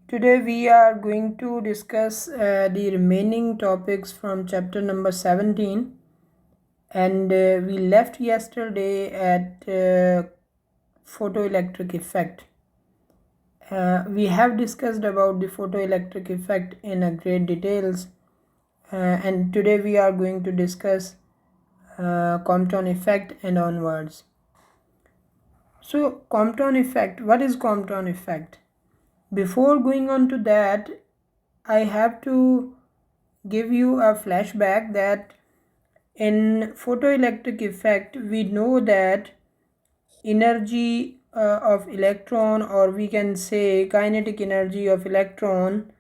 Today we are going to discuss the remaining topics from chapter number 17, and we left yesterday at photoelectric effect. We have discussed about the photoelectric effect in a great details, and today we are going to discuss Compton effect and onwards. So Compton effect, what is Compton effect? Before going on to that, I have to give you a flashback that in photoelectric effect we know that energy of electron, or we can say kinetic energy of electron,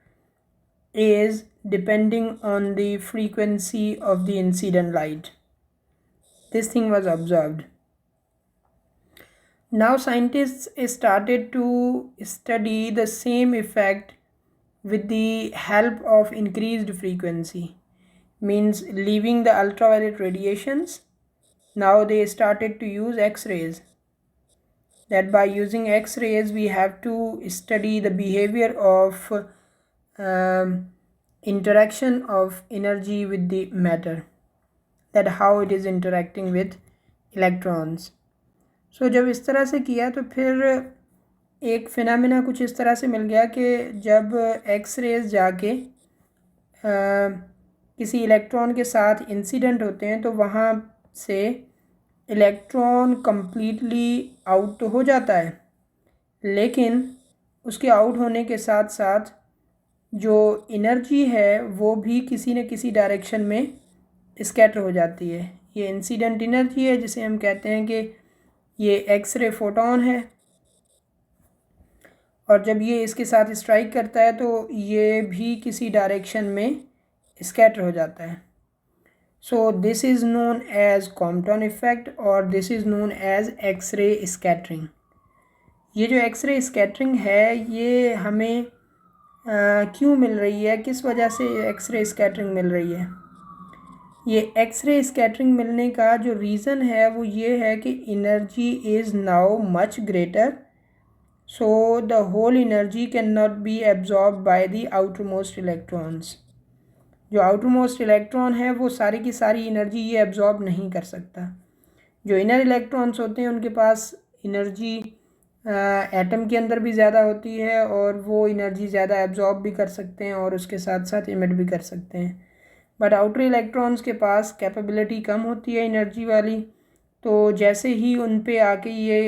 is depending on the frequency of the incident light. This thing was observed. Now scientists started to study the same effect with the help of increased frequency, means leaving the ultraviolet radiations. Now they started to use X-rays, that by using X-rays we have to study the behavior of interaction of energy with the matter, that how it is interacting with electrons. So जब इस तरह से किया तो फिर एक phenomena कुछ इस तरह से मिल गया कि जब एक्स-रेज जाके किसी इलेक्ट्रॉन के साथ इंसिडेंट होते हैं तो वहाँ से इलेक्ट्रॉन कम्प्लीटली आउट तो हो जाता है, लेकिन उसके आउट होने के साथ साथ जो एनर्जी है वो भी किसी न किसी डायरेक्शन में स्कैटर हो जाती है. ये इंसिडेंट एनर्जी है जिसे हम कहते हैं कि ये एक्स-रे फोटोन है, और जब ये इसके साथ स्ट्राइक करता है तो ये भी किसी डायरेक्शन में स्कैटर हो जाता है. So this is known as Compton effect और this is known as X-ray scattering. ये जो एक्स-रे स्कैटरिंग है ये हमें क्यों मिल रही है, किस वजह से एक्स-रे स्कैटरिंग मिल रही है? ये एक्स-रे स्कैटरिंग मिलने का जो रीज़न है वो ये है कि energy is now much greater, so the whole energy cannot be absorbed by the outermost electrons. जो outermost electron है वो सारी की सारी एनर्जी ये absorb नहीं कर सकता. जो inner electrons होते हैं उनके पास एनर्जी एटम के अंदर भी ज़्यादा होती है और वो एनर्जी ज़्यादा एब्जॉर्ब भी कर सकते हैं और उसके साथ साथ इमिट भी कर सकते हैं. बट आउटर इलेक्ट्रॉन्स के पास कैपेबिलिटी कम होती है एनर्जी वाली, तो जैसे ही उन पे आके ये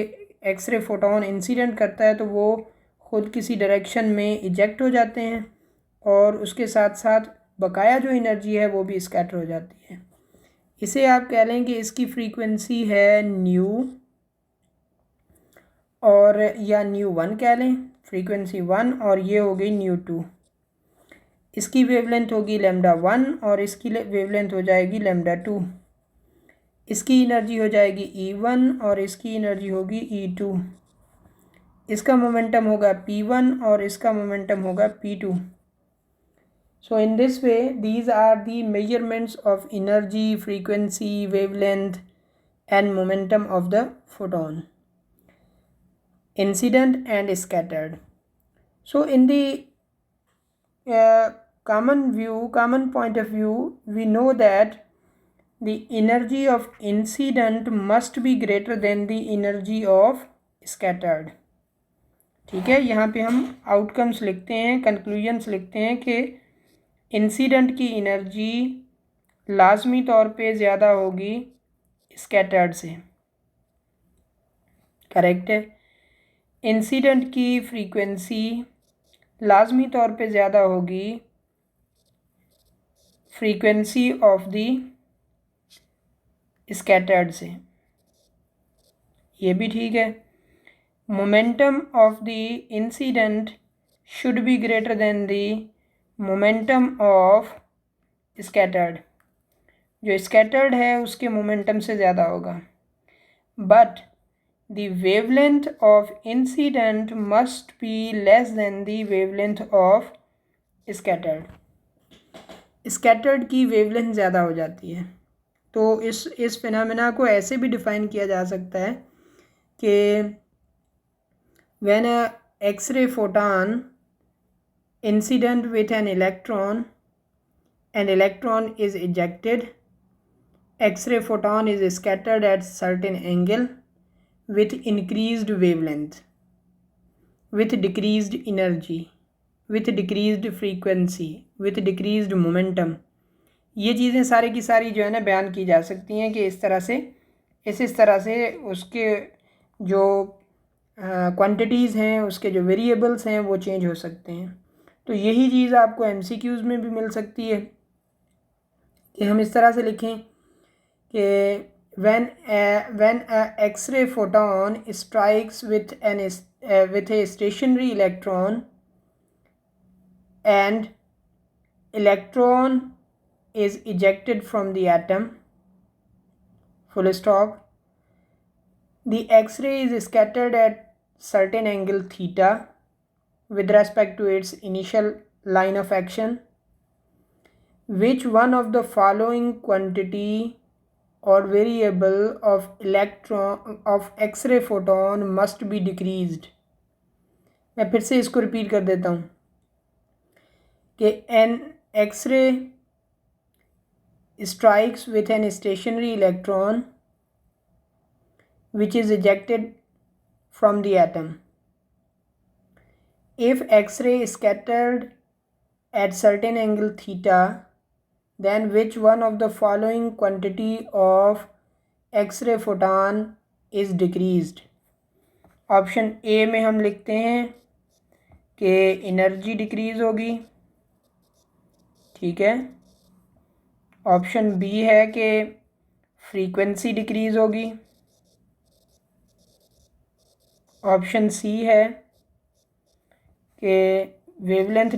एक्स-रे फोटोन इंसिडेंट करता है तो वो ख़ुद किसी डायरेक्शन में इजेक्ट हो जाते हैं और उसके साथ साथ बकाया जो एनर्जी है वो भी स्कैटर हो जाती है. इसे आप कह लें कि इसकी फ्रीक्वेंसी है न्यू, और या न्यू 1 कह लें, फ्रीक्वेंसी 1, और ये हो गई न्यू 2. इसकी वेवलेंथ होगी लैम्डा 1 और इसकी वेवलेंथ हो जाएगी लैम्डा 2. इसकी एनर्जी हो जाएगी E1 और इसकी एनर्जी होगी E2. इसका मोमेंटम होगा P1 और इसका मोमेंटम होगा P2. So in this way these are the measurements of energy, frequency, wavelength and momentum of the photon, incident and scattered. So in the common point of view, we know that the energy of incident must be greater than the energy of scattered. ठीक है, यहाँ पे हम outcomes लिखते हैं, conclusions लिखते हैं कि इंसिडेंट की एनर्जी लाजमी तौर पे ज़्यादा होगी स्कैटर्ड से. करेक्ट है. इंसिडेंट की फ्रीक्वेंसी लाजमी तौर पे ज़्यादा होगी फ्रीक्वेंसी ऑफ द स्कैटर्ड से. ये भी ठीक है. Momentum of the incident should be greater than the momentum of scattered. जो स्कैटर्ड है उसके मोमेंटम से ज़्यादा होगा. But the wavelength of incident must be less than the wavelength of scattered. scattered की wavelength ज़्यादा हो जाती है. तो इस फिनोमेना को ऐसे भी डिफ़ाइन किया जा सकता है कि when a X-ray photon incident with an electron is ejected, X-ray photon is scattered at certain angle with increased wavelength, with decreased energy, with decreased frequency, with decreased momentum. ये चीज़ें सारी की सारी जो है ना बयान की जा सकती हैं कि इस तरह से उसके जो क्वांटिटीज़ हैं, उसके जो वेरिएबल्स हैं वो चेंज हो सकते हैं। तो यही चीज़ आपको एमसीक्यूज़ में भी मिल सकती है कि हम इस तरह से लिखें कि when a X-ray photon strikes with a stationary electron and electron is ejected from the atom, full stop, the X-ray is scattered at certain angle theta with respect to its initial line of action. Which one of the following quantity or variable of X-ray photon must be decreased? मैं फिर से इसको repeat कर देता हूँ कि an X-ray strikes with an stationary electron which is ejected from the atom. If X-ray is scattered at certain angle theta, then which one of the following quantity of X-ray photon is decreased? Option A में हम लिखते हैं कि energy decrease होगी, ठीक है। Option B है कि फ्रीक्वेंसी डिक्रीज़ होगी। ऑप्शन सी है कि वेवलेंथ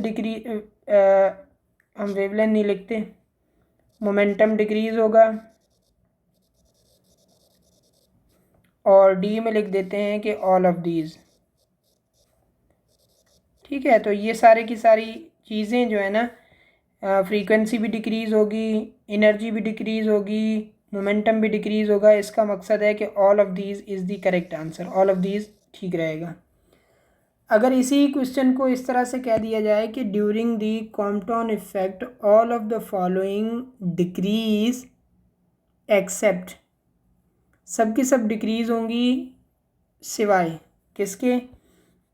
हम वेवलेंथ नहीं लिखते, मोमेंटम डिक्रीज़ होगा। और डी में लिख देते हैं कि ऑल ऑफ दीज, ठीक है। तो ये सारे की सारी चीज़ें जो है ना, फ्रीक्वेंसी भी डिक्रीज़ होगी, एनर्जी भी डिक्रीज़ होगी, मोमेंटम भी डिक्रीज़ होगा। इसका मकसद है कि all of these is the correct answer, all of these ठीक रहेगा। अगर इसी क्वेश्चन को इस तरह से कह दिया जाए कि during the Compton effect all of the following decrease except, सब की सब डिक्रीज़ होंगी सिवाय किसके?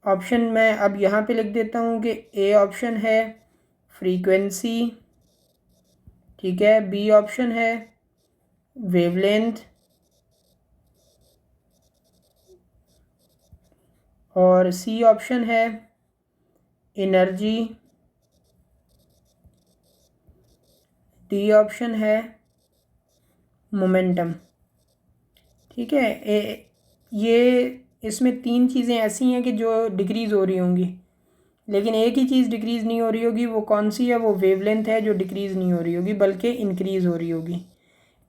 ऑप्शन मैं अब यहाँ पे लिख देता हूँ कि ए ऑप्शन है फ्रीक्वेंसी, ठीक है, बी ऑप्शन है वेवलेंथ, और सी ऑप्शन है एनर्जी, डी ऑप्शन है मोमेंटम, ठीक है। ये इसमें तीन चीज़ें ऐसी हैं कि जो डिक्रीज़ हो रही होंगी, लेकिन एक ही चीज़ डिक्रीज़ नहीं हो रही होगी। वो कौन सी है? वो वेवलेंथ है जो डिक्रीज़ नहीं हो रही होगी बल्कि इंक्रीज़ हो रही होगी।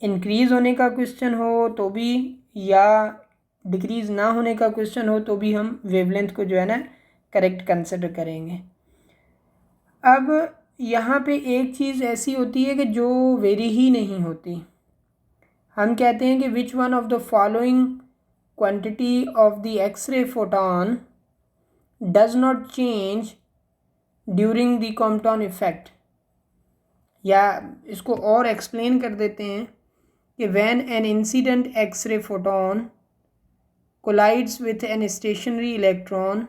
इंक्रीज़ होने का क्वेश्चन हो तो भी, या डिक्रीज़ ना होने का क्वेश्चन हो तो भी हम वेवलेंथ को जो है ना करेक्ट कंसिडर करेंगे। अब यहाँ पे एक चीज़ ऐसी होती है कि जो वेरी ही नहीं होती। हम कहते हैं कि which one of the following quantity of the x ray photon does not change during the Compton effect, या इसको और एक्सप्लेन कर देते हैं कि when an incident x ray photon collides with an stationary electron,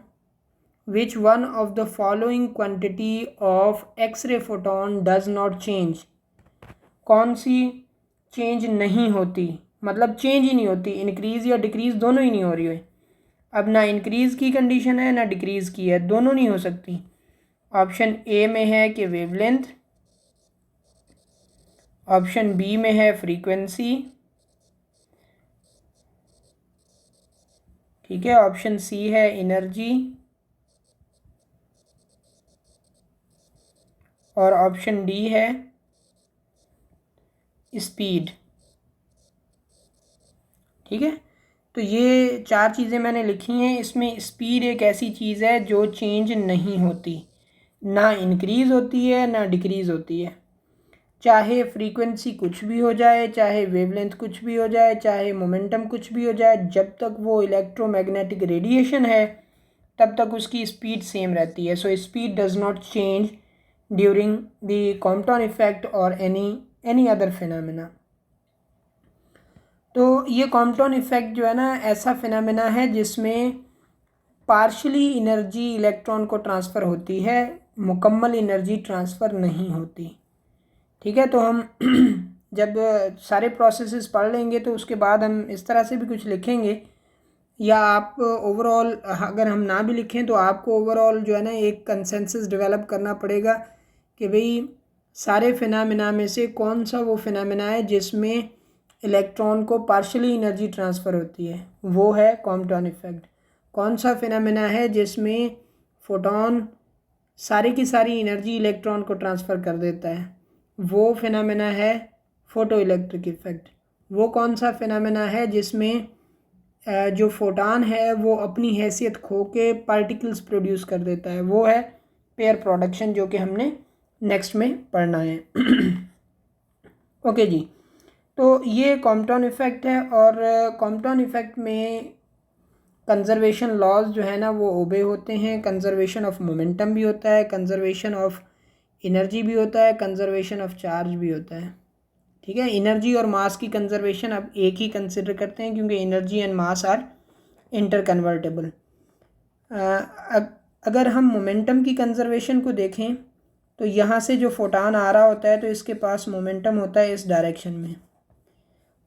which one of the following quantity of X-ray photon does not change? कौन सी change नहीं होती, मतलब चेंज ही नहीं होती, इंक्रीज़ या डिक्रीज़ दोनों ही नहीं हो रही है। अब ना इंक्रीज़ की कंडीशन है ना डिक्रीज़ की है, दोनों नहीं हो सकती। ऑप्शन ए में है कि वेवलेंथ, ऑप्शन बी में है फ्रीक्वेंसी, ठीक है, ऑप्शन सी है एनर्जी, और ऑप्शन डी है स्पीड, ठीक है। तो ये चार चीज़ें मैंने लिखी हैं। इसमें स्पीड एक ऐसी चीज़ है जो चेंज नहीं होती, ना इंक्रीज़ होती है ना डिक्रीज़ होती है। चाहे फ्रीक्वेंसी कुछ भी हो जाए, चाहे वेवलेंथ कुछ भी हो जाए, चाहे मोमेंटम कुछ भी हो जाए, जब तक वो इलेक्ट्रोमैग्नेटिक रेडिएशन है तब तक उसकी स्पीड सेम रहती है. So speed does not change during the Compton effect और एनी अदर फिनोमेना. तो ये कॉम्पटन इफेक्ट जो है ना ऐसा फिनोमेना है जिसमें पार्शली एनर्जी इलेक्ट्रॉन को ट्रांसफ़र होती है, मुकम्मल एनर्जी ट्रांसफ़र नहीं होती. ठीक है, तो हम जब सारे प्रोसेसेस पढ़ लेंगे तो उसके बाद हम इस तरह से भी कुछ लिखेंगे, या आप ओवरऑल अगर हम ना भी लिखें तो आपको ओवरऑल जो है ना एक कंसेंसस डेवलप करना पड़ेगा कि भाई सारे फिनोमेना में से कौन सा वो फिनोमेना है जिसमें इलेक्ट्रॉन को पार्शली एनर्जी ट्रांसफ़र होती है, वो है कॉम्पटन इफेक्ट. कौन सा फिनोमेना है जिसमें फोटोन सारी की सारी एनर्जी इलेक्ट्रॉन को ट्रांसफ़र कर देता है, वो फिनोमेना है फ़ोटो इलेक्ट्रिक इफ़ेक्ट. वो कौन सा फिनोमेना है जिसमें जो फोटॉन है वो अपनी हैसियत खो के पार्टिकल्स प्रोड्यूस कर देता है, वो है पेयर प्रोडक्शन, जो कि हमने नेक्स्ट में पढ़ना है. ओके जी, तो ये कॉम्पटन इफ़ेक्ट है. और कॉम्पटन इफ़ेक्ट में कंजर्वेशन लॉज जो है ना वो ओबे होते हैं. कंजर्वेशन ऑफ मोमेंटम भी होता है, कंजर्वेशन ऑफ एनर्जी भी होता है, कंजर्वेशन ऑफ चार्ज भी होता है. ठीक है, एनर्जी और मास की कंजर्वेशन अब एक ही कंसिडर करते हैं क्योंकि energy and mass are interconvertible. अगर हम मोमेंटम की कंजर्वेशन को देखें तो यहाँ से जो फोटॉन आ रहा होता है तो इसके पास मोमेंटम होता है इस डायरेक्शन में,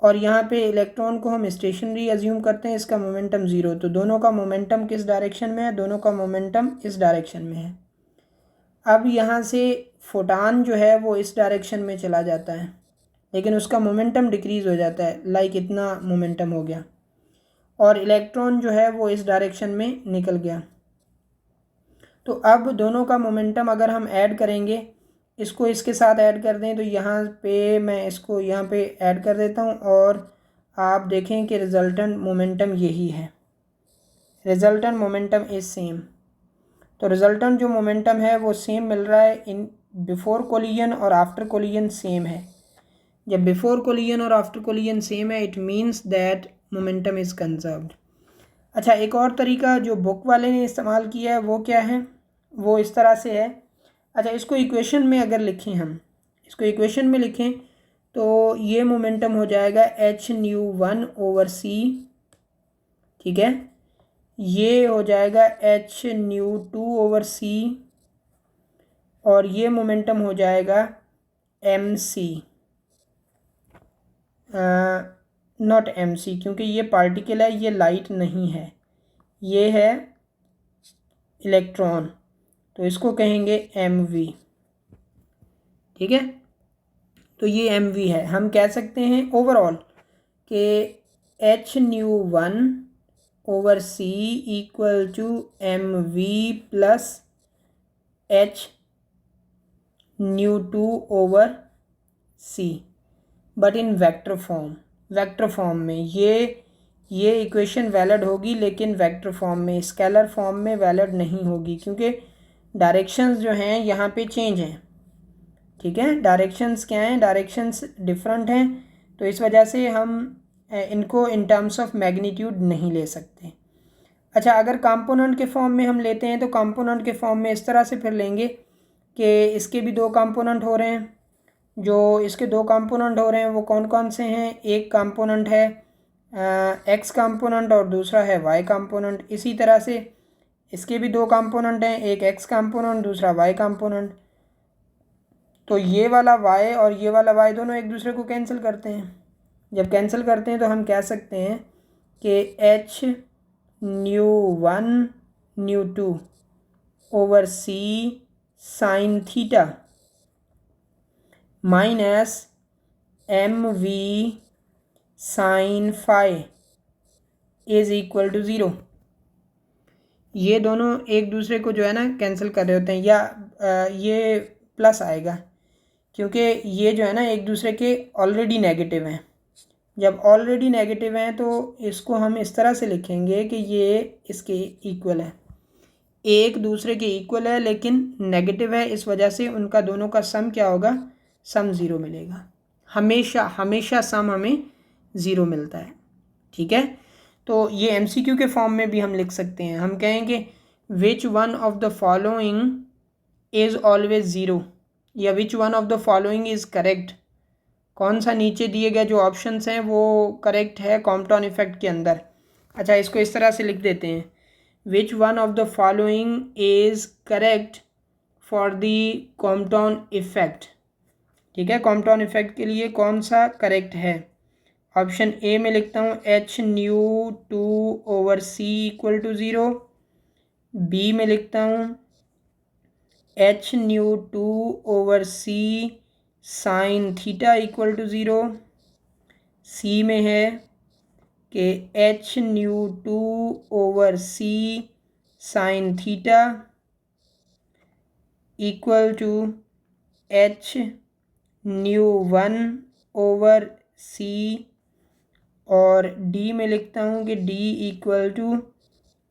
और यहाँ पे इलेक्ट्रॉन को हम स्टेशनरी अज्यूम करते हैं, इसका मोमेंटम ज़ीरो. तो दोनों का मोमेंटम किस डायरेक्शन में है? दोनों का मोमेंटम इस डायरेक्शन में है. अब यहाँ से फोटॉन जो है वो इस डायरेक्शन में चला जाता है, लेकिन उसका मोमेंटम डिक्रीज़ हो जाता है, लाइक इतना मोमेंटम हो गया, और इलेक्ट्रॉन जो है वो इस डायरेक्शन में निकल गया. तो अब दोनों का मोमेंटम अगर हम ऐड करेंगे, इसको इसके साथ ऐड कर दें, तो यहाँ पे मैं इसको यहाँ पे ऐड कर देता हूँ, और आप देखें कि रिजल्टेंट मोमेंटम यही है. Resultant momentum is same. तो रिजल्टेंट जो मोमेंटम है वो सेम मिल रहा है इन बिफोर कोलिजन और आफ्टर कोलिजन सेम है. जब बिफोर कोलिजन और आफ्टर कोलिजन सेम है, it means that momentum is conserved. अच्छा, एक और तरीका जो बुक वाले ने इस्तेमाल किया है वो क्या है? वो इस तरह से है. अच्छा, इसको इक्वेशन में अगर लिखें, हम इसको इक्वेशन में लिखें तो ये मोमेंटम हो जाएगा h(1/c). ठीक है, ये हो जाएगा h(2/c), और ये मोमेंटम हो जाएगा mc, नॉट mc क्योंकि ये पार्टिकल है, ये लाइट नहीं है, ये है इलेक्ट्रॉन, तो इसको कहेंगे mv. ठीक है, तो ये mv है. हम कह सकते हैं ओवरऑल कि h(1/c) equal to mv plus h(2/c), but in vector form में ये इक्वेशन वैलिड होगी, लेकिन वेक्टर फॉर्म में, स्केलर फॉर्म में वैलिड नहीं होगी क्योंकि डायरेक्शंस जो हैं यहाँ पे चेंज हैं. ठीक है, डायरेक्शंस क्या हैं? डायरेक्शंस डिफरेंट हैं, तो इस वजह से हम इनको इन टर्म्स ऑफ मैग्नीट्यूड नहीं ले सकते. अच्छा, अगर कंपोनेंट के फॉर्म में हम लेते हैं तो कंपोनेंट के फॉर्म में इस तरह से फिर लेंगे कि इसके भी दो कंपोनेंट हो रहे हैं. जो इसके दो कंपोनेंट हो रहे हैं वो कौन कौन से हैं? एक कंपोनेंट है एक्स कंपोनेंट और दूसरा है वाई कंपोनेंट. इसी तरह से इसके भी दो कंपोनेंट हैं, एक एक्स कंपोनेंट, दूसरा वाई कंपोनेंट. तो ये वाला वाई और ये वाला वाई दोनों एक दूसरे को कैंसिल करते हैं. जब कैंसिल करते हैं तो हम कह सकते हैं कि h(1/2/c sin theta minus mv sin phi is equal to 0. ये दोनों एक दूसरे को जो है ना कैंसिल कर रहे होते हैं, या ये प्लस आएगा क्योंकि ये जो है ना एक दूसरे के ऑलरेडी नेगेटिव हैं. जब ऑलरेडी नेगेटिव हैं तो इसको हम इस तरह से लिखेंगे कि ये इसके इक्वल है, एक दूसरे के इक्वल है लेकिन नेगेटिव है, इस वजह से उनका दोनों का सम क्या होगा? सम ज़ीरो मिलेगा. हमेशा सम हमें ज़ीरो मिलता है. ठीक है, तो ये MCQ के फॉर्म में भी हम लिख सकते हैं. हम कहेंगे which one of the following is always zero, या which one of the following is correct, कौन सा नीचे दिए गए जो ऑप्शंस हैं वो करेक्ट है कॉम्पटाउन इफेक्ट के अंदर। अच्छा, इसको इस तरह से लिख देते हैं, which one of the following is correct for the Compton effect. ठीक है, कॉम्पटाउन इफेक्ट के लिए कौन सा करेक्ट है। ऑप्शन ए में लिखता हूँ H/2/C equal to zero, B में लिखता हूँ H/2/C sine theta equal to zero, C में है कि H/2/C sine theta equal to H/1/C, और डी में लिखता हूँ कि D equal to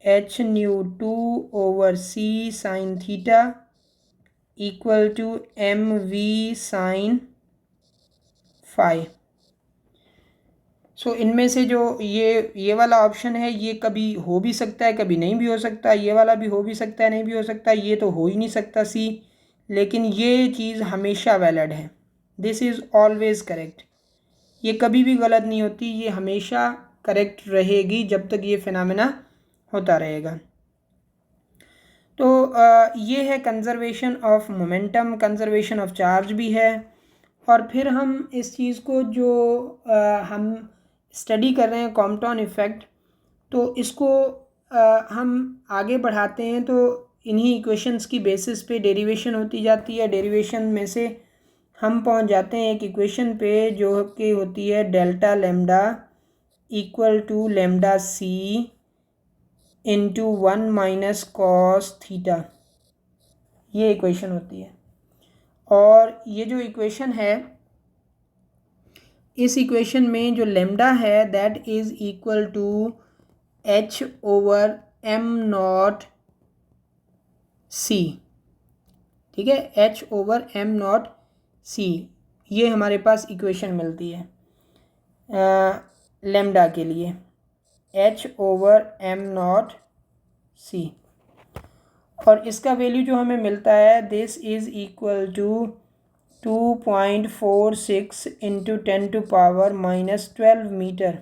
H/2/C sine theta equal to MV sine phi. So इनमें से जो ये वाला ऑप्शन है ये कभी हो भी सकता है कभी नहीं भी हो सकता, ये वाला भी हो भी सकता है नहीं भी हो सकता, ये तो हो ही नहीं सकता सी, लेकिन ये चीज़ हमेशा वैलिड है। दिस इज़ ऑलवेज़ करेक्ट, ये कभी भी गलत नहीं होती, ये हमेशा करेक्ट रहेगी जब तक ये फिनोमेना होता रहेगा। तो ये है conservation of momentum, conservation of charge भी है। और फिर हम इस चीज़ को जो हम स्टडी कर रहे हैं कॉम्पटाउन इफ़ेक्ट, तो इसको हम आगे बढ़ाते हैं तो इन्हीं इक्वेशंस की बेसिस पे डेरिवेशन होती जाती है। डेरिवेशन में से हम पहुंच जाते हैं एक इक्वेशन पे जो कि होती है delta lambda equal to lambda C into 1 minus cos theta, ये इक्वेशन होती है। और ये जो इक्वेशन है, इस इक्वेशन में जो लैम्डा है that is equal to H/m0 C। ठीक है, H/m0 C, ये हमारे पास इक्वेशन मिलती है लैम्डा के लिए, H/m0 C। और इसका वैल्यू जो हमें मिलता है this is equal to 2.46 into 10⁻⁻12 metre,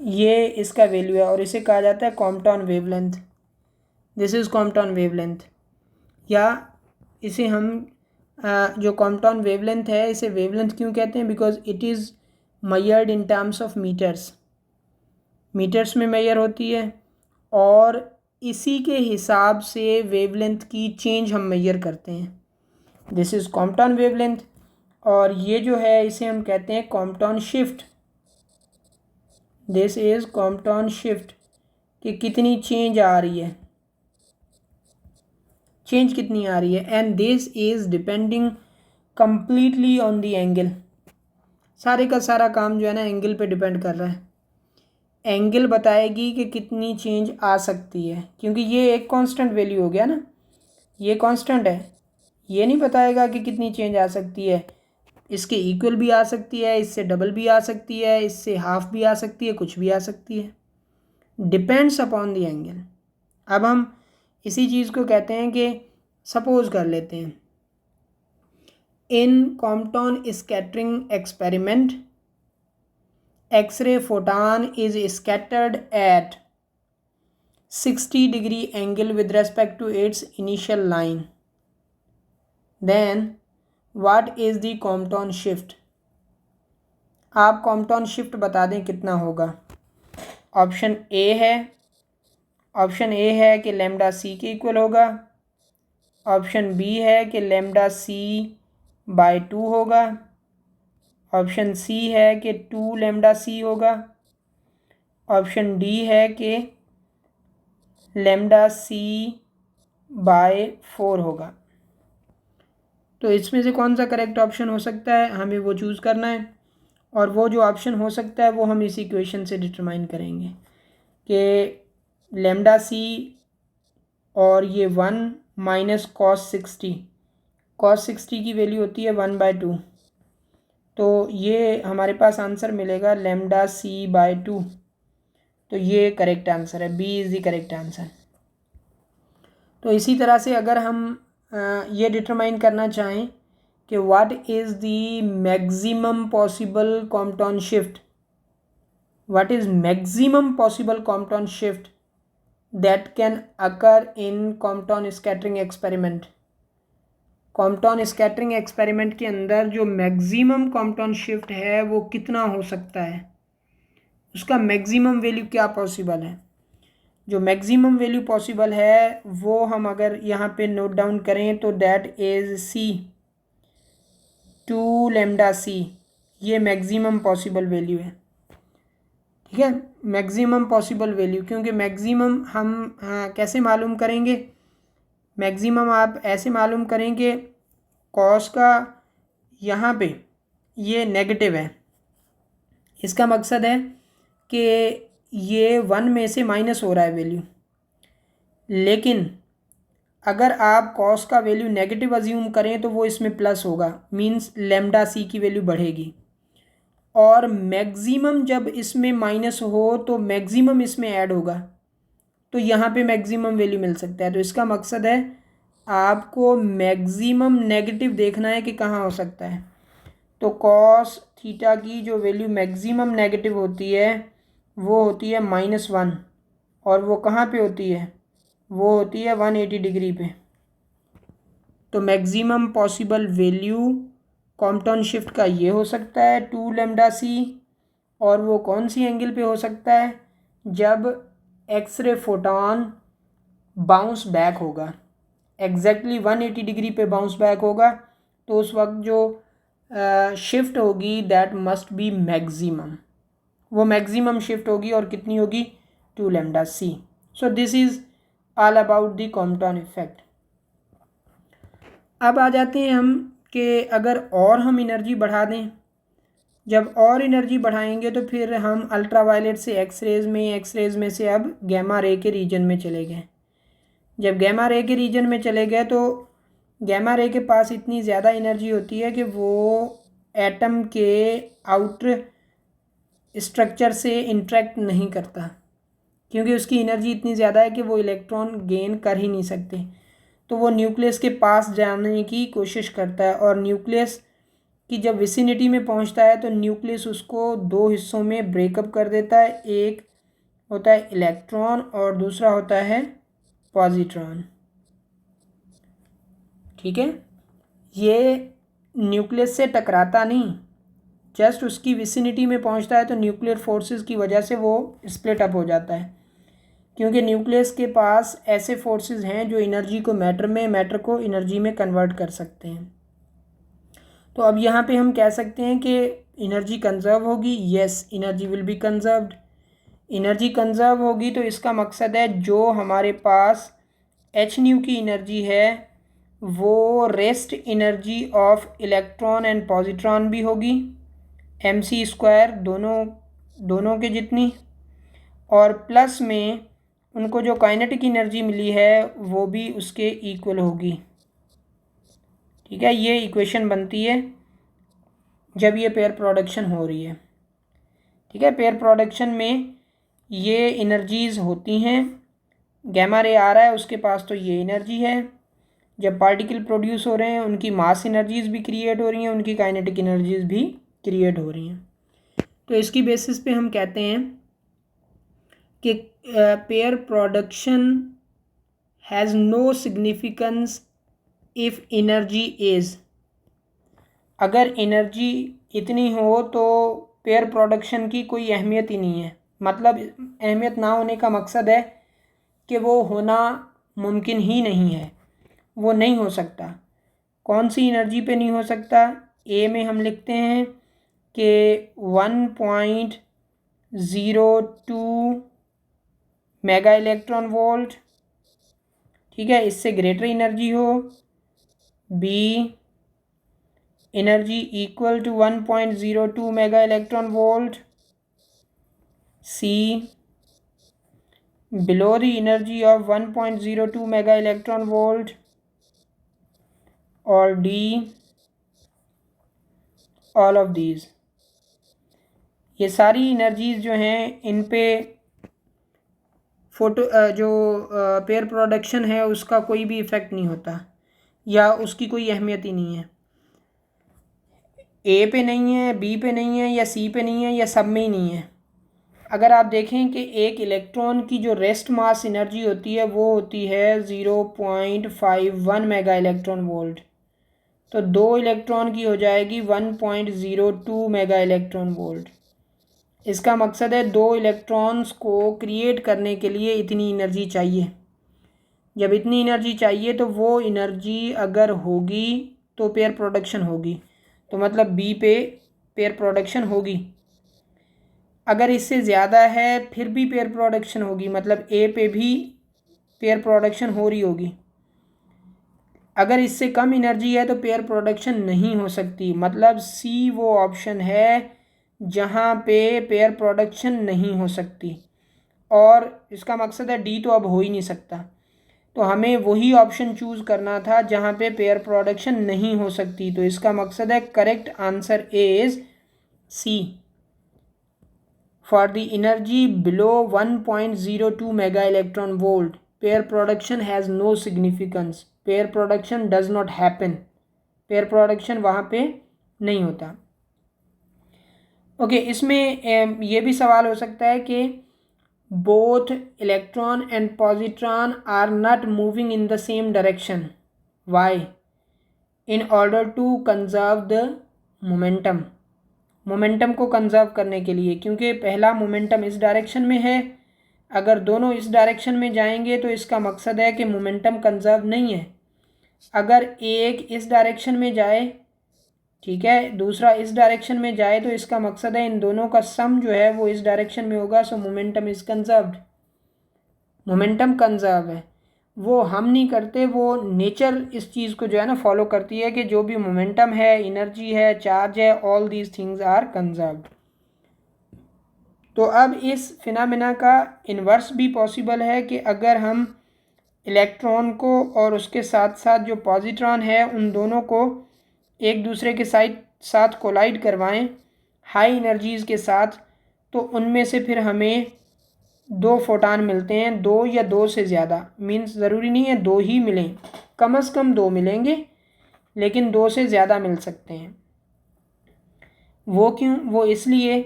ये इसका वैल्यू है। और इसे कहा जाता है Compton wavelength. This is Compton wavelength, या इसे हम जो कॉम्पटाउन वेवलेंथ है इसे वेवलेंथ क्यों कहते हैं, because it is measured in terms of metres, metres में मेजर होती है, और इसी के हिसाब से वेवलेंथ की चेंज हम मेजर करते हैं। This is Compton wavelength. और ये जो है इसे हम कहते हैं Compton shift. This is Compton shift, कि कितनी चेंज आ रही है, चेंज कितनी आ रही है। And this is depending completely on the angle, सारे का सारा काम जो है ना एंगल पे डिपेंड कर रहा है। एंगल बताएगी कि कितनी चेंज आ सकती है, क्योंकि ये एक कांस्टेंट वैल्यू हो गया ना, ये कांस्टेंट है, ये नहीं बताएगा कि कितनी चेंज आ सकती है। इसके इक्वल भी आ सकती है, इससे डबल भी आ सकती है, इससे हाफ भी आ सकती है, कुछ भी आ सकती है, डिपेंड्स अपॉन द एंगल। अब हम इसी चीज़ को कहते हैं कि सपोज कर लेते हैं in Compton scattering experiment X-ray photon is scattered at 60 degree angle with respect to its initial line, then what is the Compton shift। आप कॉम्पटाउन शिफ्ट बता दें कितना होगा। ऑप्शन ए है कि लैम्डा सी के इक्वल होगा, ऑप्शन बी है कि लैम्डा सी बाय 2 होगा, ऑप्शन सी है कि 2 लैम्डा सी होगा, ऑप्शन डी है कि लैम्डा सी बाय 4 होगा। तो इसमें से कौन सा करेक्ट ऑप्शन हो सकता है, हमें वो चूज़ करना है। और वो जो ऑप्शन हो सकता है वो हम इस इक्वेशन से डिटरमाइन करेंगे कि लैम्डा सी और ये 1 माइनस cos60 की वैल्यू होती है 1/2, तो ये हमारे पास आंसर मिलेगा लैम्डा सी बाय 2। तो ये करेक्ट आंसर है, B is the correct answer. तो इसी तरह से अगर हम ये डिटरमाइन करना चाहें कि what is the maximum possible Compton shift, what is maximum possible Compton shift that can occur in Compton scattering experiment, Compton scattering experiment के अंदर जो मैक्सिमम कॉम्पटाउन शिफ्ट है वो कितना हो सकता है, उसका मैक्सिमम वैल्यू क्या पॉसिबल है। जो मैक्सिमम वैल्यू पॉसिबल है वो हम अगर यहाँ पे नोट डाउन करें तो दैट इज़ सी 2 लैम्डा सी, ये मैक्सिमम पॉसिबल वैल्यू है। ठीक है, मैक्सिमम पॉसिबल वैल्यू, क्योंकि मैक्सिमम हम कैसे मालूम करेंगे, मैक्सिमम आप ऐसे मालूम करेंगे कॉस का यहाँ पे ये नेगेटिव है, इसका मकसद है कि ये 1 में से माइनस हो रहा है वैल्यू, लेकिन अगर आप कॉस का वैल्यू नेगेटिव अज्यूम करें तो वो इसमें प्लस होगा, मींस लैम्डा सी की वैल्यू बढ़ेगी। और मैक्सिमम जब इसमें माइनस हो तो मैक्सिमम इसमें ऐड होगा, तो यहाँ पे मैक्सिमम वैल्यू मिल सकता है। तो इसका मकसद है आपको मैक्सिमम नेगेटिव देखना है कि कहाँ हो सकता है। तो कॉस थीटा की जो वैल्यू मैक्सिमम नेगेटिव होती है वो होती है -1, और वो कहाँ पे होती है, वो होती है 180 डिग्री पे। तो मैक्सिमम पॉसिबल वैल्यू कॉम्पटाउन शिफ्ट का ये हो सकता है 2 लैम्डा सी, और वो कौन सी एंगल पे हो सकता है, जब एक्सरे फोटॉन बाउंस बैक होगा, एग्जैक्टली 180 डिग्री पे बाउंस बैक होगा, तो उस वक्त जो शिफ्ट होगी दैट मस्ट बी मैक्सिमम, वो मैक्सिमम शिफ्ट होगी और कितनी होगी 2 lambda C. So this is all about the Compton effect. अब आ जाते हैं हम कि अगर और हम एनर्जी बढ़ा दें, जब और एनर्जी बढ़ाएंगे तो फिर हम अल्ट्रावायलेट से एक्सरेज में, एक्सरेज में से अब गैमा रे के रीजन में चले गए। जब गैमा रे के रीजन में चले गए तो गैमा रे के पास इतनी ज़्यादा एनर्जी होती है कि वो एटम के आउटर स्ट्रक्चर से इंटरेक्ट नहीं करता, क्योंकि उसकी एनर्जी इतनी ज़्यादा है कि वो इलेक्ट्रॉन गेन कर ही नहीं सकते। तो वो न्यूक्लियस के पास जाने की कोशिश करता है, और न्यूक्लियस की जब विसिनिटी में पहुंचता है तो न्यूक्लियस उसको 2 हिस्सों में ब्रेकअप कर देता है, एक होता है इलेक्ट्रॉन और दूसरा होता है पॉजिट्रॉन। ठीक है, ये न्यूक्लियस से टकराता नहीं, जस्ट उसकी विसिनिटी में पहुंचता है तो न्यूक्लियर फोर्सेस की वजह से वो स्प्लिट अप हो जाता है, क्योंकि न्यूक्लियस के पास ऐसे फोर्सेस हैं जो एनर्जी को मैटर में, मैटर को एनर्जी में कन्वर्ट कर सकते हैं। तो अब यहाँ पे हम कह सकते हैं कि एनर्जी कंजर्व होगी, yes energy will be conserved. Energy conserve होगी तो इसका मकसद है जो हमारे पास एच न्यू की एनर्जी है वो rest energy of electron and positron भी होगी, mc² दोनों के जितनी, और प्लस में उनको जो काइनेटिक एनर्जी मिली है वो भी उसके इक्वल होगी। ठीक है, ये इक्वेशन बनती है जब ये पेयर प्रोडक्शन हो रही है। ठीक है, पेयर प्रोडक्शन में ये एनर्जीज़ होती हैं, गैमा रे आ रहा है उसके पास तो ये एनर्जी है, जब पार्टिकल प्रोड्यूस हो रहे हैं उनकी मास एनर्जीज़ भी क्रिएट हो रही हैं, उनकी काइनेटिक एनर्जीज़ भी क्रिएट हो रही हैं। तो इसकी बेसिस पे हम कहते हैं कि pair production has no significance if energy is, अगर एनर्जी इतनी हो तो पेयर प्रोडक्शन की कोई अहमियत ही नहीं है। मतलब अहमियत ना होने का मकसद है कि वो होना मुमकिन ही नहीं है, वो नहीं हो सकता। कौन सी एनर्जी पे नहीं हो सकता, ए में हम लिखते हैं कि 1.02 मेगा इलेक्ट्रॉन वोल्ट, ठीक है, इससे ग्रेटर एनर्जी हो, B energy equal to 1.02 mega electron volt, C below the energy of 1.02 mega electron volt, और D all of these। ये सारी एनर्जीज जो हैं इन पे जो पेयर प्रोडक्शन है उसका कोई भी इफ़ेक्ट नहीं होता या उसकी कोई अहमियत ही नहीं है। ए पे नहीं है, बी पे नहीं है, या सी पे नहीं है, या सब में ही नहीं है। अगर आप देखें कि एक इलेक्ट्रॉन की जो रेस्ट मास एनर्जी होती है वो होती है 0.51 मेगा इलेक्ट्रॉन वोल्ट, तो 2 इलेक्ट्रॉन की हो जाएगी 1.02 मेगा इलेक्ट्रॉन वोल्ट। इसका मकसद है 2 इलेक्ट्रॉन्स को क्रिएट करने के लिए इतनी एनर्जी चाहिए। जब इतनी एनर्जी चाहिए तो वो एनर्जी अगर होगी तो पेयर प्रोडक्शन होगी, तो मतलब बी पे पेयर प्रोडक्शन होगी। अगर इससे ज़्यादा है फिर भी पेयर प्रोडक्शन होगी, मतलब ए पे भी पेयर प्रोडक्शन हो रही होगी। अगर इससे कम एनर्जी है तो पेयर प्रोडक्शन नहीं हो सकती, मतलब सी वो ऑप्शन है जहाँ पे पेयर प्रोडक्शन नहीं हो सकती। और इसका मकसद है डी तो अब हो ही नहीं सकता, तो हमें वही ऑप्शन चूज़ करना था जहाँ पे पेयर प्रोडक्शन नहीं हो सकती। तो इसका मकसद है correct answer is C. For the energy below 1.02 mega electron volt, pair production has no significance. Pair production does not happen. Pair production वहाँ पे नहीं होता। ओके, इसमें ये भी सवाल हो सकता है कि both electron and positron are not moving in the same direction. Why? In order to conserve the momentum. Momentum को कंजर्व करने के लिए, क्योंकि पहला मोमेंटम इस डायरेक्शन में है, अगर दोनों इस डायरेक्शन में जाएंगे तो इसका मकसद है कि मोमेंटम कंजर्व नहीं है। अगर एक इस डायरेक्शन में जाए, ठीक है, दूसरा इस डायरेक्शन में जाए, तो इसका मकसद है इन दोनों का सम जो है वो इस डायरेक्शन में होगा। सो momentum is conserved, momentum conserve है। वो हम नहीं करते, वो नेचर इस चीज़ को जो है ना फॉलो करती है कि जो भी मोमेंटम है, एनर्जी है, चार्ज है, all these things are conserved. तो अब इस फिनोमेना का इन्वर्स भी पॉसिबल है कि अगर हम इलेक्ट्रॉन को और उसके साथ साथ जो पॉजिट्रॉन है उन दोनों को एक दूसरे के साथ कोलाइड करवाएं हाई एनर्जीज़ के साथ, तो उनमें से फिर हमें 2 फोटान मिलते हैं, 2 या 2 से ज़्यादा, मीन्स ज़रूरी नहीं है 2 ही मिलें, कम से कम 2 मिलेंगे, लेकिन 2 से ज़्यादा मिल सकते हैं। वो क्यों? वो इसलिए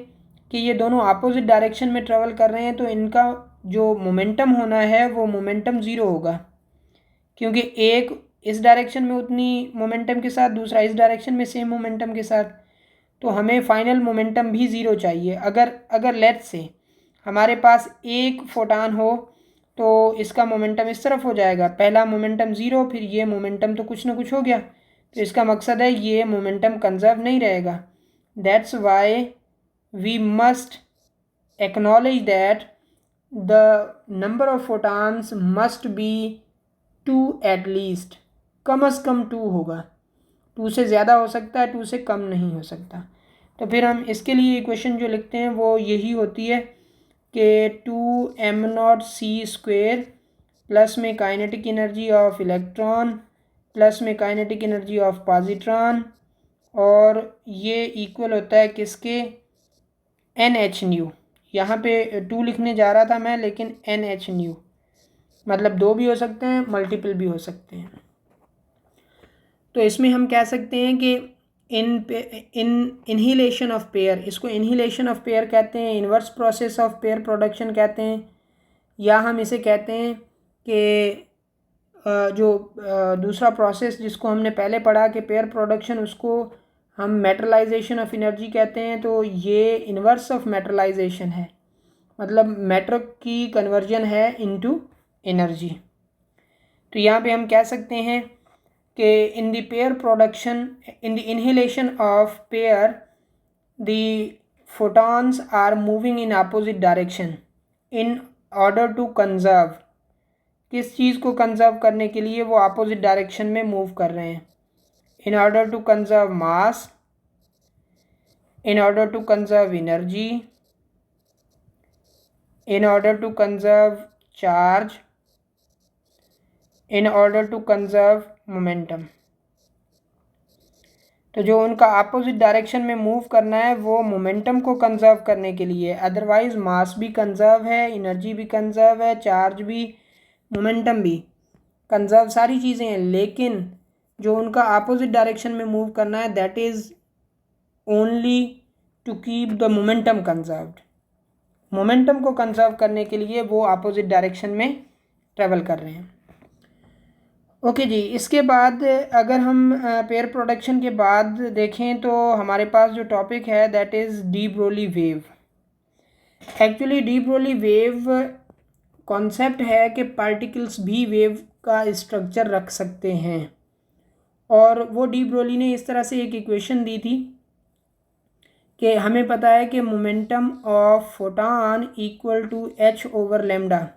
कि ये दोनों अपोजिट डायरेक्शन में ट्रेवल कर रहे हैं, तो इनका जो मोमेंटम होना है वो मोमेंटम ज़ीरो होगा, क्योंकि एक इस डायरेक्शन में उतनी मोमेंटम के साथ, दूसरा इस डायरेक्शन में सेम मोमेंटम के साथ, तो हमें फाइनल मोमेंटम भी ज़ीरो चाहिए। अगर लेट्स से हमारे पास एक फोटान हो तो इसका मोमेंटम इस तरफ हो जाएगा, पहला मोमेंटम ज़ीरो, फिर ये मोमेंटम तो कुछ ना कुछ हो गया, तो इसका मकसद है ये मोमेंटम कंजर्व नहीं रहेगा। That's why we must acknowledge that the number of photons must be 2 at least, कम से कम 2 होगा, 2 से ज़्यादा हो सकता है, 2 से कम नहीं हो सकता। तो फिर हम इसके लिए इक्वेशन जो लिखते हैं वो यही होती है कि 2m0c² प्लस में kinetic energy of electron plus में काइनेटिक एनर्जी ऑफ पॉजिट्रॉन, और ये इक्वल होता है किसके? NH²। यहाँ पे 2 लिखने जा रहा था मैं, लेकिन NH², मतलब 2 भी हो सकते हैं, मल्टीपल भी हो सकते हैं। तो इसमें हम कह सकते हैं कि इनहिलेशन ऑफ पेयर, इसको इनहिलेशन ऑफ पेयर कहते हैं, inverse process of pair production कहते हैं, या हम इसे कहते हैं कि जो दूसरा प्रोसेस जिसको हमने पहले पढ़ा कि पेयर प्रोडक्शन, उसको हम मैटरलाइजेशन ऑफ एनर्जी कहते हैं। तो ये इन्वर्स ऑफ मैटरलाइजेशन है, मतलब मैटर की कन्वर्जन है इनटू एनर्जी। तो यहाँ पे हम कह सकते हैं कि in the pair production, in the annihilation of pair, the photons are moving in opposite direction in order to conserve. किस चीज़ को कंजर्व करने के लिए? वो अपोजिट डायरेक्शन में मूव कर रहे हैं। In order to conserve mass, in order to conserve energy, in order to conserve charge, in order to conserve momentum। तो जो उनका अपोजिट डायरेक्शन में मूव करना है वो मोमेंटम को कंजर्व करने के लिए, अदरवाइज मास भी कंजर्व है, एनर्जी भी कंजर्व है, चार्ज भी, मोमेंटम भी कंजर्व, सारी चीज़ें हैं, लेकिन जो उनका अपोजिट डायरेक्शन में मूव करना है that is only to keep the momentum conserved. Momentum को कंजर्व करने के लिए वो अपोजिट डायरेक्शन में ट्रेवल कर रहे हैं। ओके जी, इसके बाद अगर हम पेयर प्रोडक्शन के बाद देखें तो हमारे पास जो टॉपिक है that is D Broly wave. Actually D Broly wave concept है कि पार्टिकल्स भी वेव का स्ट्रक्चर रख सकते हैं, और वो डी ब्रोली ने इस तरह से एक इक्वेशन दी थी कि हमें पता है कि momentum of photon equal to H over lambda.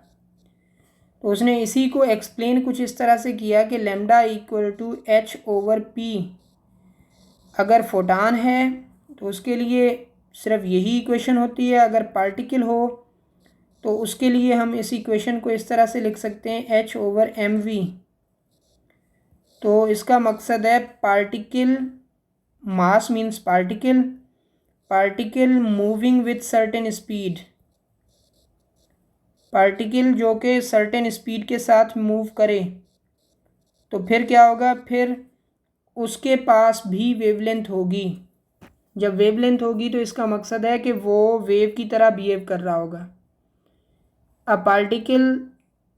तो उसने इसी को एक्सप्लेन कुछ इस तरह से किया कि lambda equal to H over P. अगर फोटान है तो उसके लिए सिर्फ यही इक्वेशन होती है, अगर पार्टिकल हो तो उसके लिए हम इस इक्वेशन को इस तरह से लिख सकते हैं एच ओवर एम वी। तो इसका मकसद है particle, mass means particle, particle moving with certain speed, particle जो कि सर्टेन स्पीड के साथ मूव करे, तो फिर क्या होगा, फिर उसके पास भी वेवलेंथ होगी। जब वेवलेंथ होगी तो इसका मकसद है कि वो वेव की तरह बिहेव कर रहा होगा। A particle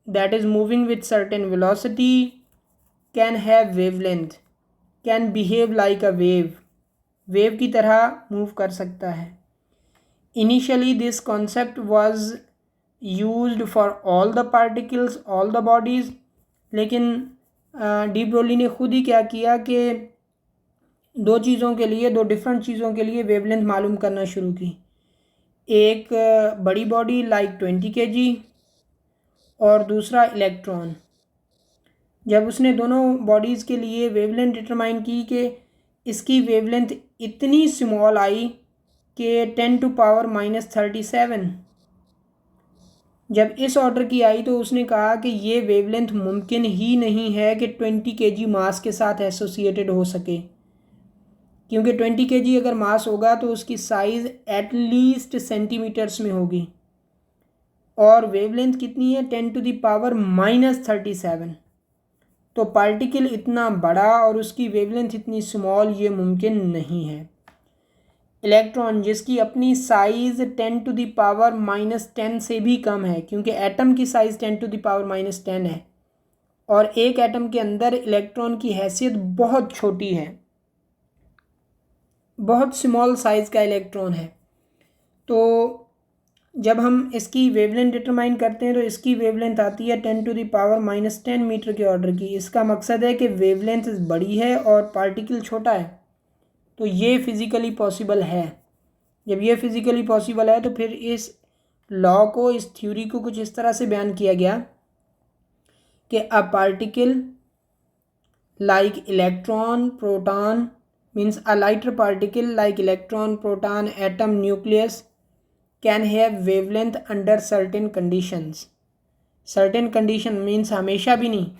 that is moving with certain velocity can have wavelength, can behave like a wave, wave की तरह मूव कर सकता है। Initially this concept was used for all the particles, all the bodies, लेकिन D Broly ने खुद ही क्या किया कि दो चीज़ों के लिए, दो डिफरेंट चीज़ों के लिए वेवलेंथ मालूम करना शुरू की। एक बड़ी बॉडी लाइक 20 kg और दूसरा इलेक्ट्रॉन। जब उसने दोनों बॉडीज़ के लिए वेवलेंथ डिटरमाइन की कि इसकी वेवलेंथ इतनी स्मॉल आई कि 10⁻⁻37, जब इस ऑर्डर की आई तो उसने कहा कि ये वेवलेंथ मुमकिन ही नहीं है कि 20 kg मास के साथ एसोसिएटेड हो सके, क्योंकि 20 kg अगर मास होगा तो उसकी साइज़ एटलीस्ट सेंटीमीटर्स में होगी, और वेवलेंथ कितनी है 10⁻⁻37। तो पार्टिकल इतना बड़ा और उसकी वेवलेंथ इतनी स्मॉल, ये मुमकिन नहीं है। इलेक्ट्रॉन जिसकी अपनी साइज़ 10⁻⁻10 से भी कम है, क्योंकि एटम की साइज़ 10⁻10 है और एक एटम के अंदर इलेक्ट्रॉन की हैसियत बहुत छोटी है, बहुत स्मॉल साइज़ का इलेक्ट्रॉन है। तो जब हम इसकी वेवलेंथ डिटरमाइन करते हैं तो इसकी वेवलेंथ आती है 10⁻10 मीटर के ऑर्डर की। इसका मकसद है कि वेवलेंथ बड़ी है और पार्टिकल छोटा है, तो ये फिज़िकली पॉसिबल है। जब ये फिज़िकली पॉसिबल है तो फिर इस लॉ को, इस थ्योरी को कुछ इस तरह से बयान किया गया कि a particle like electron proton means a lighter particle like electron proton atom nucleus can have wavelength under certain conditions. Certain condition means हमेशा भी नहीं,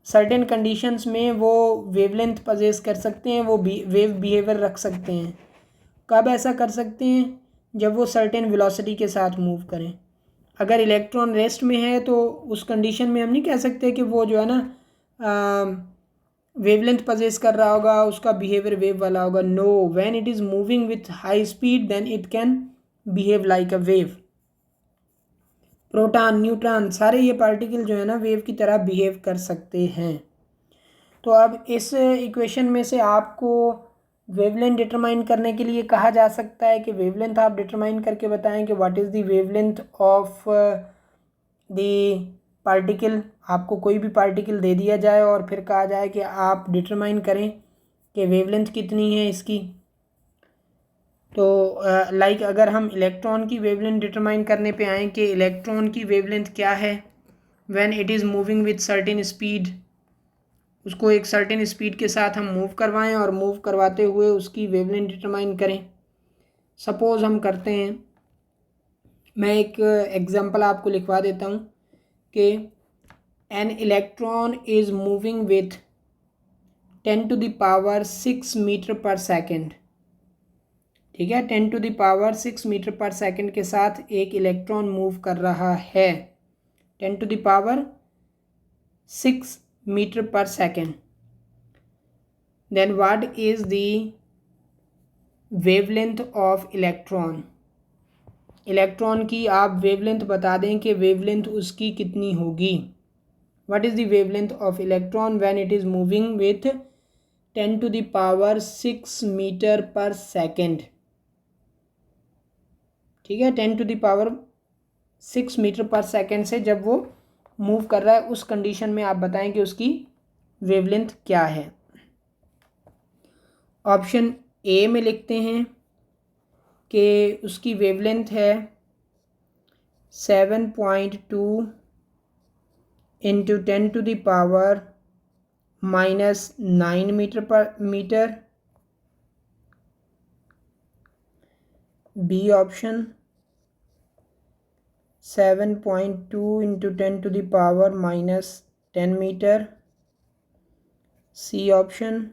सर्टेन कंडीशंस में वो वेवलेंथ पजेस कर सकते हैं, वो वेव बिहेवियर रख सकते हैं। कब ऐसा कर सकते हैं, जब वो सर्टेन वेलोसिटी के साथ मूव करें। अगर इलेक्ट्रॉन रेस्ट में है तो उस कंडीशन में हम नहीं कह सकते कि वो जो है ना वेवलेंथ पजेस कर रहा होगा, उसका बिहेवियर वेव वाला होगा। No, when it is moving with high speed then it can behave like a wave. Proton, neutron, सारे ये पार्टिकल जो है ना वेव की तरह बिहेव कर सकते हैं। तो अब इस इक्वेशन में से आपको वेवलेंथ डिटरमाइन करने के लिए कहा जा सकता है कि वेवलेंथ आप डिटरमाइन करके बताएं कि what is the wavelength of the particle. आपको कोई भी पार्टिकल दे दिया जाए और फिर कहा जाए कि आप डिटरमाइन करें कि वेवलेंथ कितनी है इसकी। तो लाइक अगर हम इलेक्ट्रॉन की वेवलेंथ डिटरमाइन करने पे आएँ कि इलेक्ट्रॉन की वेवलेंथ क्या है when it is moving with certain speed, उसको एक सर्टेन स्पीड के साथ हम मूव करवाएं और मूव करवाते हुए उसकी वेवलेंथ डिटरमाइन करें। सपोज़ हम करते हैं, मैं एक एग्जांपल आपको लिखवा देता हूँ कि an electron is moving with 10⁶ metre per second, ठीक है, 10⁶ मीटर पर सेकेंड के साथ एक इलेक्ट्रॉन मूव कर रहा है 10⁶ metre per second. Then what is the wavelength of electron, electron की आप वेवलेंथ बता दें कि वेवलेंथ उसकी कितनी होगी। What is the wavelength of electron when it is moving with 10⁶ metre per second, ठीक है, 10⁶ मीटर पर सेकेंड से जब वो मूव कर रहा है उस कंडीशन में आप बताएं कि उसकी वेवलेंथ क्या है। ऑप्शन ए में लिखते हैं कि उसकी वेवलेंथ है 7.2 × 10⁻⁹ metre. B option 7.2 × 10⁻⁻10 metre. C option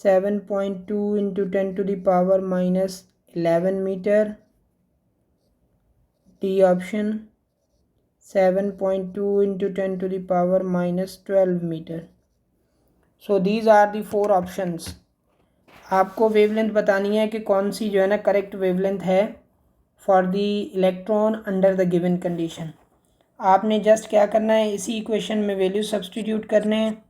7.2 × 10⁻⁻11 metre. D option 7.2 × 10⁻⁻12 metre. So these are the 4 options. आपको वेवलेंथ बतानी है कि कौन सी जो है ना करेक्ट वेवलेंथ है for the electron under the given condition. आपने जस्ट क्या करना है, इसी इक्वेशन में वैल्यू सब्सटीट्यूट करने हैं।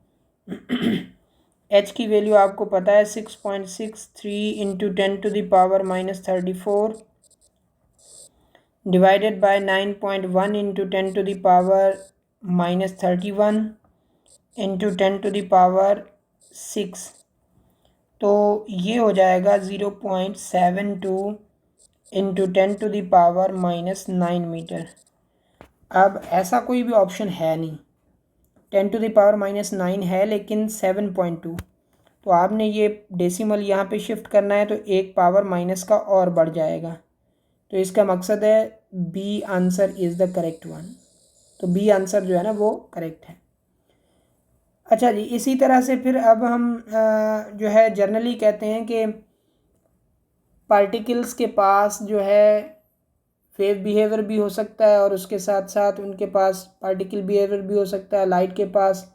एच की वैल्यू आपको पता है 6.63 × 10⁻⁻34 डिवाइडेड बाय 9.1 × 10⁻⁻31 × 10⁻6, तो ये हो जाएगा 0.72 × 10⁻⁻9 मीटर। अब ऐसा कोई भी ऑप्शन है नहीं, 10⁻⁻9 है लेकिन 7.2, तो आपने ये डेसिमल यहाँ पे शिफ्ट करना है तो एक पावर माइनस का और बढ़ जाएगा, तो इसका मकसद है B answer is the correct one. तो बी आंसर जो है ना वो करेक्ट है। अच्छा जी, इसी तरह से फिर अब हम जो है जनरली कहते हैं कि पार्टिकल्स के पास जो है वेव बिहेवियर भी हो सकता है और उसके साथ साथ उनके पास पार्टिकल बिहेवियर भी हो सकता है। लाइट के पास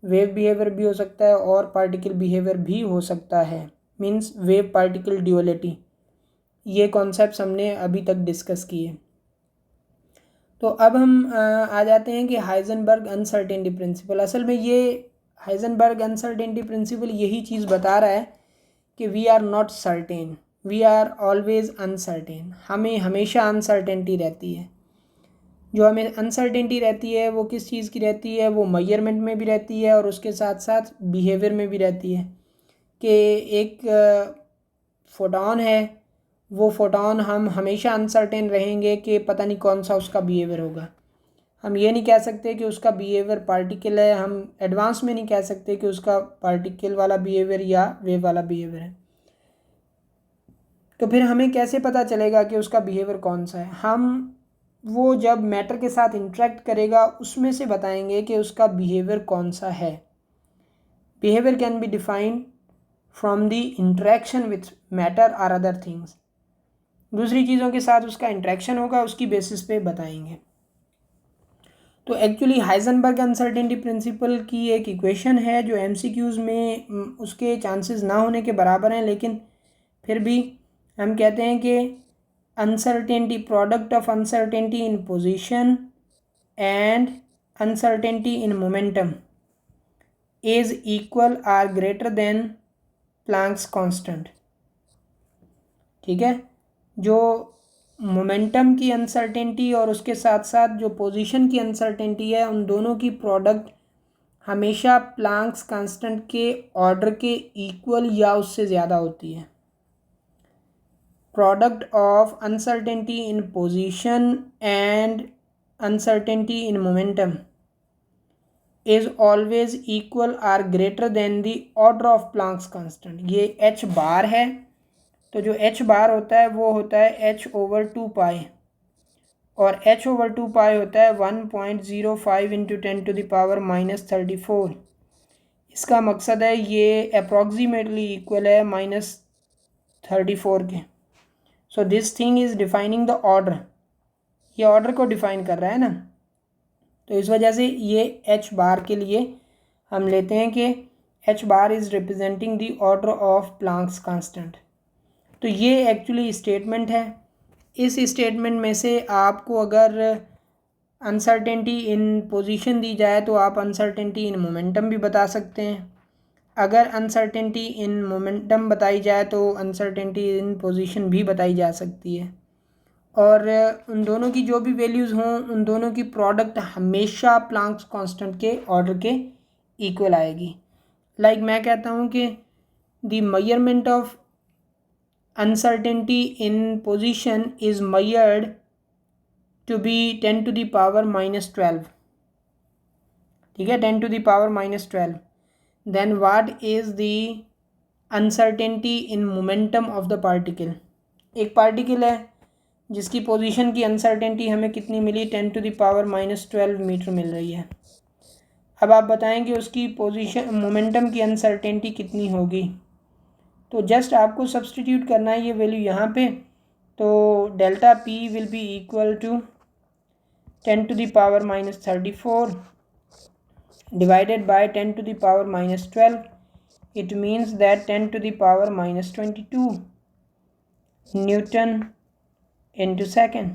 वेव बिहेवियर भी हो सकता है और पार्टिकल बिहेवियर भी हो सकता है, मींस वेव पार्टिकल ड्यूअलिटी। ये कॉन्सेप्ट्स हमने अभी तक डिस्कस किए। तो अब हम आ जाते हैं कि हाइजेनबर्ग अनसर्टेनिटी प्रिंसिपल। असल में ये हाइजेनबर्ग अनसर्टेनिटी प्रिंसिपल यही चीज़ बता रहा है कि we are not certain, we are always uncertain. हमें हमेशा अनसर्टेनिटी रहती है। जो हमें अनसर्टेनिटी रहती है वो किस चीज़ की रहती है, वो मेजरमेंट में भी रहती है और उसके साथ साथ बिहेवियर में भी रहती है। कि एक फोटॉन है, वो फोटॉन हम हमेशा अनसर्टेन रहेंगे कि पता नहीं कौन सा उसका बिहेवियर होगा। हम ये नहीं कह सकते कि उसका बिहेवियर पार्टिकल है, हम एडवांस में नहीं कह सकते कि उसका पार्टिकल वाला बिहेवियर या वेव वाला बिहेवियर है। तो फिर हमें कैसे पता चलेगा कि उसका बिहेवियर कौन सा है? हम वो जब मैटर के साथ इंटरेक्ट करेगा उसमें से बताएंगे कि उसका बिहेवियर कौन सा है। Behaviour can be defined from the interaction with matter और अदर थिंग्स। दूसरी चीज़ों के साथ उसका इंटरेक्शन होगा, उसकी बेसिस पे बताएंगे। तो एक्चुअली हाइजेनबर्ग अनसर्टेनिटी प्रिंसिपल की एक इक्वेशन है जो एमसीक्यूज़ में उसके चांसेस ना होने के बराबर हैं, लेकिन फिर भी हम कहते हैं कि uncertainty, product of uncertainty in position and uncertainty in momentum is equal or greater than Planck's constant. ठीक है, जो मोमेंटम की अनसर्टेनिटी और उसके साथ साथ जो पोजीशन की अनसर्टेनिटी है, उन दोनों की प्रोडक्ट हमेशा प्लैंक्स कांस्टेंट के ऑर्डर के इक्वल या उससे ज़्यादा होती है। Product of uncertainty in position and uncertainty in momentum is always equal or greater than the order of Planck's constant. ये एच बार है, तो जो एच बार होता है वो होता है h/2π और h/2π होता है 1.05 × 10⁻⁻34। इसका मकसद है ये अप्रॉक्सीमेटली इक्वल है -34 के। So this thing is defining the order, ये ऑर्डर को डिफाइन कर रहा है ना। तो इस वजह से ये h बार के लिए हम लेते हैं कि h bar is representing the order of Planck's constant. तो ये एक्चुअली स्टेटमेंट है। इस स्टेटमेंट में से आपको अगर अनसर्टेनिटी इन पोजीशन दी जाए तो आप अनसर्टेनिटी इन मोमेंटम भी बता सकते हैं। अगर अनसर्टेनिटी इन मोमेंटम बताई जाए तो अनसर्टेनिटी इन पोजीशन भी बताई जा सकती है। और उन दोनों की जो भी वैल्यूज़ हों उन दोनों की प्रोडक्ट हमेशा प्लैंक्स कांस्टेंट के ऑर्डर के इक्वल आएगी। लाइक मैं कहता हूँ कि the measurement of uncertainty in position is measured to be 10 to the power -12, ठीक है, 10 to the power -12। then what is the uncertainty in momentum of the particle? एक पार्टिकल है जिसकी पोजीशन की अनसर्टेनिटी हमें कितनी मिली, 10 to the power -12 मीटर मिल रही है। अब आप बताएं कि उसकी पोजीशन मोमेंटम की अनसर्टेनिटी कितनी होगी। तो जस्ट आपको सब्सटीट्यूट करना है ये वैल्यू यहाँ पे। तो delta P will be equal to 10 to the power -34 divided by 10 to the power -12। It means that 10 to the power -22 newton into second.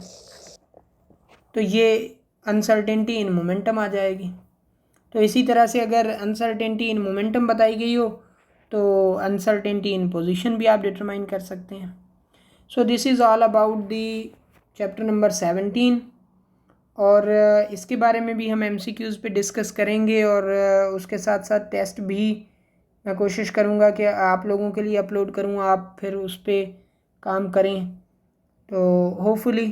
तो ये अनसर्टेनिटी इन मोमेंटम आ जाएगी। तो इसी तरह से अगर अनसर्टेनिटी इन मोमेंटम बताई गई हो तो अनसर्टेनिटी इन पोजीशन भी आप डिटरमाइन कर सकते हैं। सो this is all about the chapter number 17। और इसके बारे में भी हम MCQs पे डिस्कस करेंगे और उसके साथ साथ टेस्ट भी मैं कोशिश करूँगा कि आप लोगों के लिए अपलोड करूँ, आप फिर उस पर काम करें। तो hopefully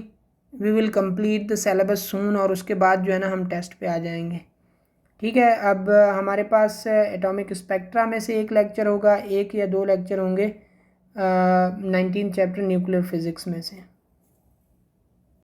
we will complete the syllabus soon और उसके बाद जो है ना हम टेस्ट पे आ जाएंगे। ठीक है, अब हमारे पास एटॉमिक स्पेक्ट्रा में से एक लेक्चर होगा, एक या दो लेक्चर होंगे 19th चैप्टर न्यूक्लियर फिज़िक्स में से।